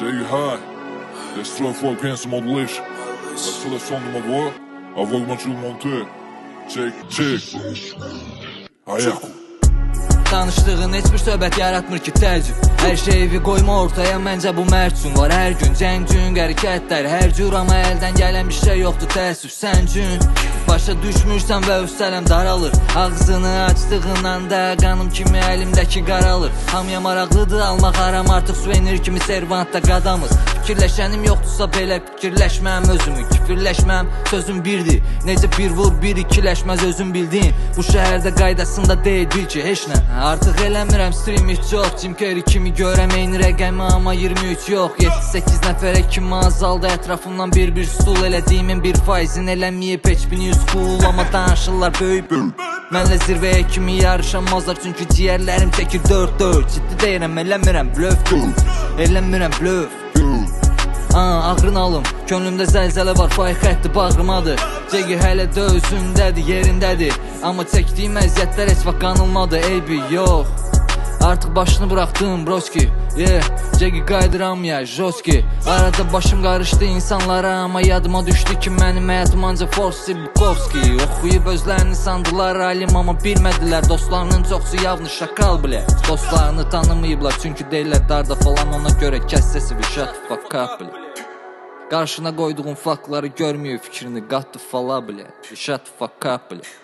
Jay High, destroy for pensa modulation. La seleção de uma voix, a voix de monter. Check. Ayako. Danışdığın heç bir söhbət yaratmır ki təəccüb. Hər şeyi qoyma ortaya, məncə bu mərd üçün var. Hər gün cəng-cüng hərəkətlər, hər cür, amma əldən gələn bir şey yoxdur, təəssüf sən üçün. Başa düşmürsən və üstələm daralır. Ağzını açdığından da qanım kimi əlimdəki qaralır. Hamıya maraqlıdır almaq aram, artıq suvenir kimi servantda qadamız. Fikirləşənim yoxdursa belə fikirləşməm özümü. Kifirləşməm, sözüm birdir. Necə bir vur bir ikiləşməz özün bildin. Bu şəhərdə qaydasında deyil bil ki heç nə. Artıq eləmirəm stream heç yox. Jim Carrey kimi görəm eyni rəqəmi amma 23 yox. 7-8 nəfərə kimi azaldı ətrafımdan bir stul. Elədiyimin 1%-in eləməyib heç bir news cool. Amma danışırlar böyük mənlə zirvəyə kimi yarışamazlar. Çünki ciyərlərim çəkir 4-4. Ciddi deyirəm eləmirəm blöf. Eləmirəm blöf. Ağrın alım, könlümdə zəlzələ var, fay xətti bağrımadır. Cegi hələ də özündədir, yerindədir. Amma çəkdiyim əziyyətlər heç vaxt qanılmadı, eybi yox. Artıq başını buraxdım broski, Cegi qaydıram ya joski. Arada başım qarışdı insanlara, amma yadıma düşdü ki mənim həyatım ancaq Forsi Bukovski. Oxuyub özlərini sandılar alim, amma bilmədilər dostlarının çoxsu yavını şakal bilə. Dostlarını tanımayıblar çünki deyirlər darda falan, ona görə kəs sesi bir shut the fuck up bilə. Qarşına qoyduğun faktları görmüyor fikrini, qatdı fala bilə. Shut the fuck up bilə.